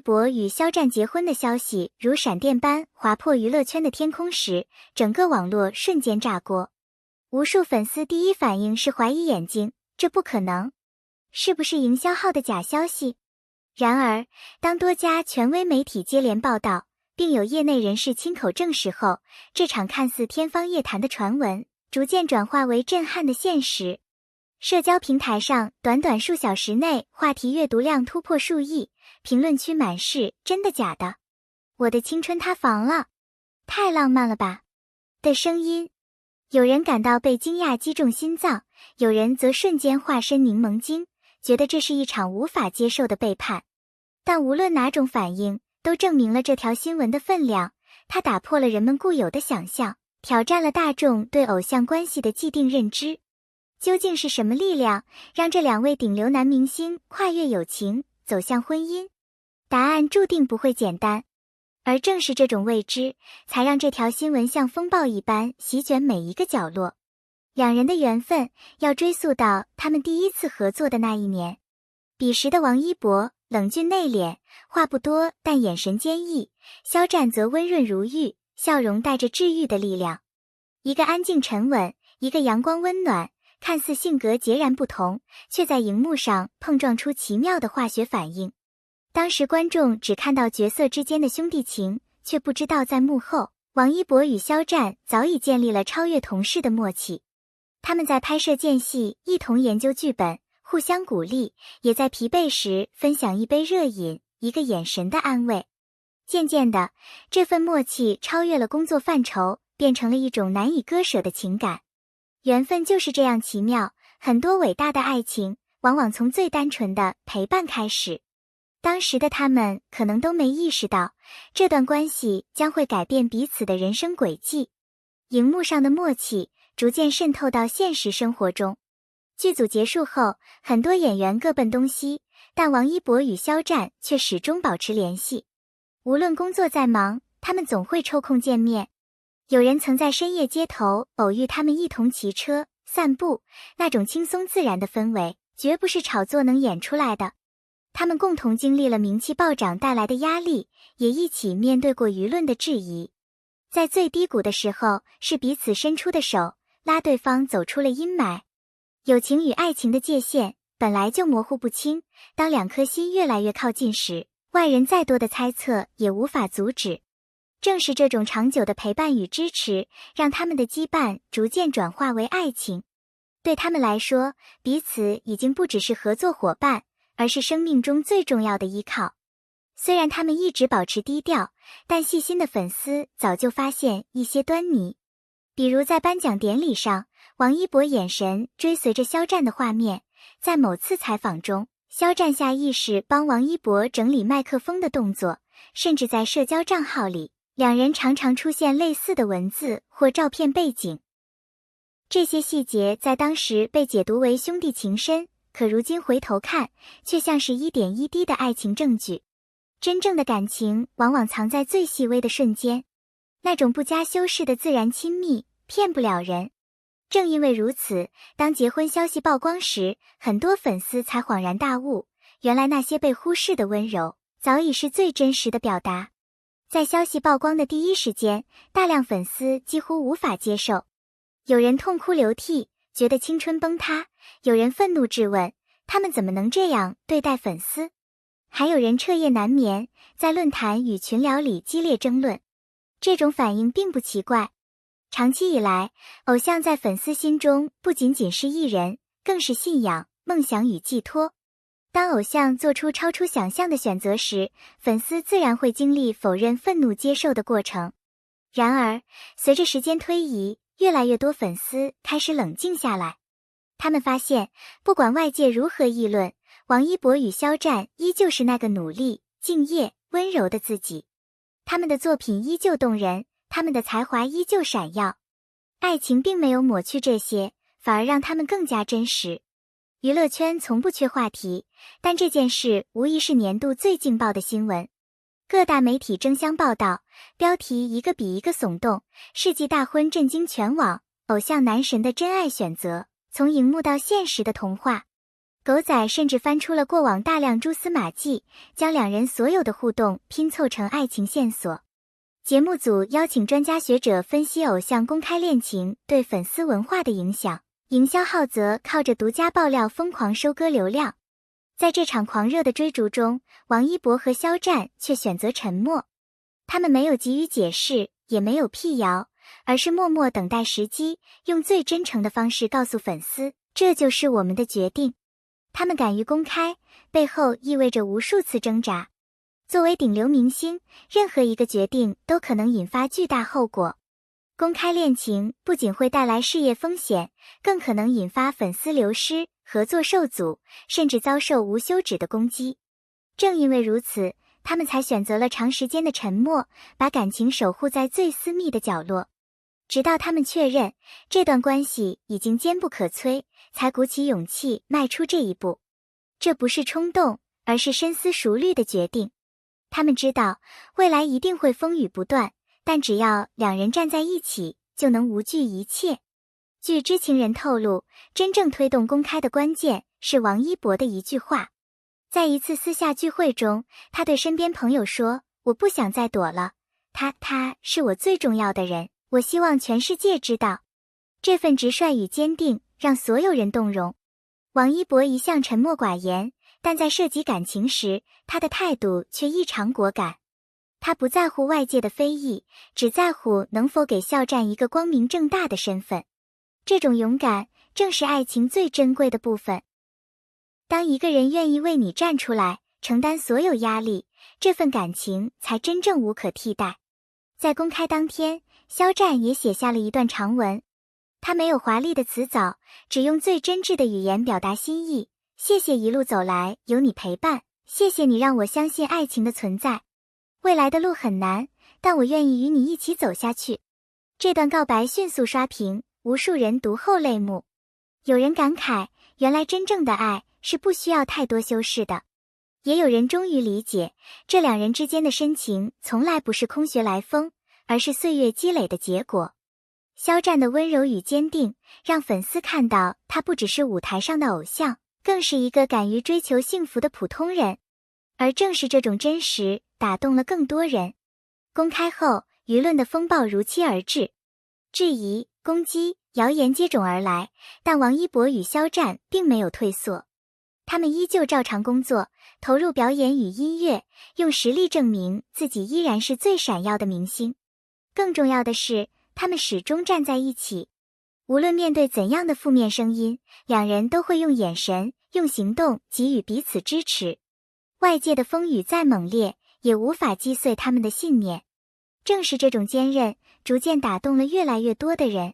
博与肖战结婚的消息如闪电般划破娱乐圈的天空时，整个网络瞬间炸锅。无数粉丝第一反应是怀疑眼睛，这不可能，是不是营销号的假消息？然而，当多家权威媒体接连报道，并有业内人士亲口证实后，这场看似天方夜谭的传闻，逐渐转化为震撼的现实。社交平台上，短短数小时内，话题阅读量突破数亿，评论区满是真的假的？我的青春塌房了，太浪漫了吧的声音。有人感到被惊讶击中心脏，有人则瞬间化身柠檬精，觉得这是一场无法接受的背叛。但无论哪种反应，都证明了这条新闻的分量，它打破了人们固有的想象，挑战了大众对偶像关系的既定认知。究竟是什么力量，让这两位顶流男明星跨越友情，走向婚姻？答案注定不会简单。而正是这种未知，才让这条新闻像风暴一般席卷每一个角落。两人的缘分要追溯到他们第一次合作的那一年。彼时的王一博冷峻内敛，话不多但眼神坚毅，肖战则温润如玉，笑容带着治愈的力量。一个安静沉稳，一个阳光温暖，看似性格截然不同，却在荧幕上碰撞出奇妙的化学反应。当时观众只看到角色之间的兄弟情，却不知道在幕后，王一博与肖战早已建立了超越同事的默契。他们在拍摄间隙一同研究剧本，互相鼓励，也在疲惫时分享一杯热饮，一个眼神的安慰。渐渐的，这份默契超越了工作范畴，变成了一种难以割舍的情感。缘分就是这样奇妙，很多伟大的爱情，往往从最单纯的陪伴开始。当时的他们可能都没意识到，这段关系将会改变彼此的人生轨迹。荧幕上的默契逐渐渗透到现实生活中。剧组结束后，很多演员各奔东西，但王一博与肖战却始终保持联系。无论工作再忙，他们总会抽空见面。有人曾在深夜街头偶遇他们一同骑车、散步，那种轻松自然的氛围，绝不是炒作能演出来的。他们共同经历了名气暴涨带来的压力，也一起面对过舆论的质疑。在最低谷的时候，是彼此伸出的手，拉对方走出了阴霾。友情与爱情的界限本来就模糊不清，当两颗心越来越靠近时，外人再多的猜测也无法阻止。正是这种长久的陪伴与支持，让他们的羁绊逐渐转化为爱情。对他们来说，彼此已经不只是合作伙伴，而是生命中最重要的依靠。虽然他们一直保持低调，但细心的粉丝早就发现一些端倪。比如在颁奖典礼上，王一博眼神追随着肖战的画面，在某次采访中，肖战下意识帮王一博整理麦克风的动作，甚至在社交账号里，两人常常出现类似的文字或照片背景。这些细节在当时被解读为兄弟情深，可如今回头看，却像是一点一滴的爱情证据。真正的感情往往藏在最细微的瞬间，那种不加修饰的自然亲密，骗不了人。正因为如此，当结婚消息曝光时，很多粉丝才恍然大悟，原来那些被忽视的温柔，早已是最真实的表达。在消息曝光的第一时间，大量粉丝几乎无法接受，有人痛哭流涕，觉得青春崩塌，有人愤怒质问，他们怎么能这样对待粉丝？还有人彻夜难眠，在论坛与群聊里激烈争论。这种反应并不奇怪，长期以来，偶像在粉丝心中不仅仅是艺人，更是信仰、梦想与寄托。当偶像做出超出想象的选择时，粉丝自然会经历否认、愤怒、接受的过程。然而，随着时间推移，越来越多粉丝开始冷静下来。他们发现，不管外界如何议论，王一博与肖战依旧是那个努力、敬业、温柔的自己。他们的作品依旧动人，他们的才华依旧闪耀。爱情并没有抹去这些，反而让他们更加真实。娱乐圈从不缺话题，但这件事无疑是年度最劲爆的新闻。各大媒体争相报道，标题一个比一个耸动，世纪大婚震惊全网，偶像男神的真爱选择，从荧幕到现实的童话。狗仔甚至翻出了过往大量蛛丝马迹，将两人所有的互动拼凑成爱情线索。节目组邀请专家学者分析偶像公开恋情对粉丝文化的影响，营销号则靠着独家爆料疯狂收割流量。在这场狂热的追逐中，王一博和肖战却选择沉默。他们没有急于解释，也没有辟谣，而是默默等待时机，用最真诚的方式告诉粉丝，这就是我们的决定。他们敢于公开，背后意味着无数次挣扎。作为顶流明星，任何一个决定都可能引发巨大后果。公开恋情不仅会带来事业风险，更可能引发粉丝流失、合作受阻，甚至遭受无休止的攻击。正因为如此，他们才选择了长时间的沉默，把感情守护在最私密的角落。直到他们确认这段关系已经坚不可摧，才鼓起勇气迈出这一步。这不是冲动，而是深思熟虑的决定。他们知道未来一定会风雨不断，但只要两人站在一起，就能无惧一切。据知情人透露，真正推动公开的关键是王一博的一句话。在一次私下聚会中，他对身边朋友说：“我不想再躲了，他是我最重要的人，我希望全世界知道。”这份直率与坚定让所有人动容。王一博一向沉默寡言，但在涉及感情时，他的态度却异常果敢。他不在乎外界的非议，只在乎能否给肖战一个光明正大的身份。这种勇敢正是爱情最珍贵的部分。当一个人愿意为你站出来，承担所有压力，这份感情才真正无可替代。在公开当天，肖战也写下了一段长文。他没有华丽的辞藻，只用最真挚的语言表达心意。谢谢一路走来有你陪伴，谢谢你让我相信爱情的存在。未来的路很难，但我愿意与你一起走下去。这段告白迅速刷屏，无数人读后泪目。有人感慨，原来真正的爱是不需要太多修饰的。也有人终于理解，这两人之间的深情从来不是空穴来风，而是岁月积累的结果。肖战的温柔与坚定，让粉丝看到他不只是舞台上的偶像，更是一个敢于追求幸福的普通人。而正是这种真实，打动了更多人。公开后，舆论的风暴如期而至，质疑、攻击、谣言接踵而来，但王一博与肖战并没有退缩。他们依旧照常工作，投入表演与音乐，用实力证明自己依然是最闪耀的明星。更重要的是，他们始终站在一起。无论面对怎样的负面声音，两人都会用眼神、用行动给予彼此支持。外界的风雨再猛烈，也无法击碎他们的信念。正是这种坚韧，逐渐打动了越来越多的人。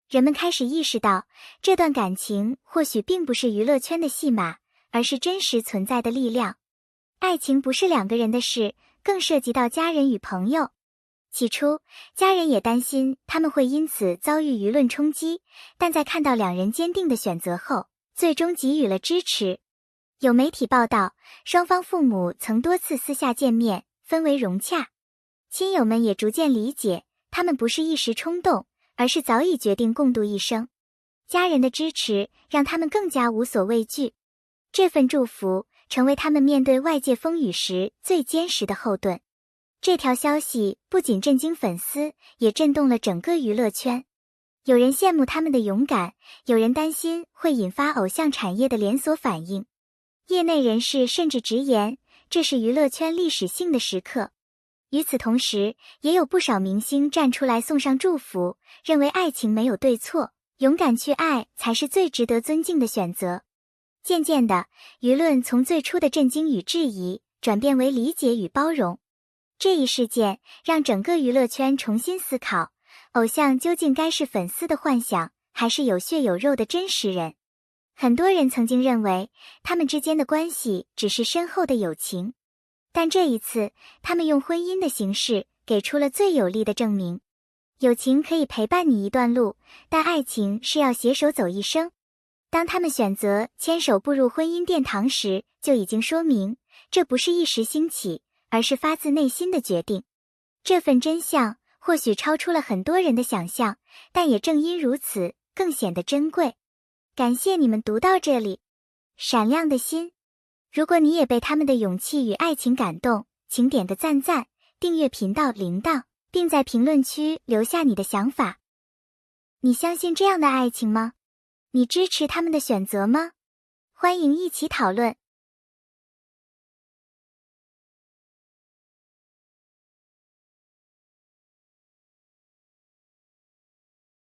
人们开始意识到，这段感情或许并不是娱乐圈的戏码，而是真实存在的力量。爱情不是两个人的事，更涉及到家人与朋友。起初，家人也担心他们会因此遭遇舆论冲击，但在看到两人坚定的选择后，最终给予了支持。有媒体报道，双方父母曾多次私下见面，氛围融洽。亲友们也逐渐理解，他们不是一时冲动，而是早已决定共度一生。家人的支持让他们更加无所畏惧。这份祝福成为他们面对外界风雨时最坚实的后盾。这条消息不仅震惊粉丝，也震动了整个娱乐圈。有人羡慕他们的勇敢，有人担心会引发偶像产业的连锁反应。业内人士甚至直言，这是娱乐圈历史性的时刻。与此同时，也有不少明星站出来送上祝福，认为爱情没有对错，勇敢去爱才是最值得尊敬的选择。渐渐的，舆论从最初的震惊与质疑，转变为理解与包容。这一事件让整个娱乐圈重新思考，偶像究竟该是粉丝的幻想，还是有血有肉的真实人？很多人曾经认为，他们之间的关系只是深厚的友情。但这一次，他们用婚姻的形式给出了最有力的证明。友情可以陪伴你一段路，但爱情是要携手走一生。当他们选择牵手步入婚姻殿堂时，就已经说明，这不是一时兴起，而是发自内心的决定。这份真相或许超出了很多人的想象，但也正因如此，更显得珍贵。感谢你们读到这里。闪亮的心。如果你也被他们的勇气与爱情感动，请点个赞，订阅频道铃铛，并在评论区留下你的想法。你相信这样的爱情吗？你支持他们的选择吗？欢迎一起讨论。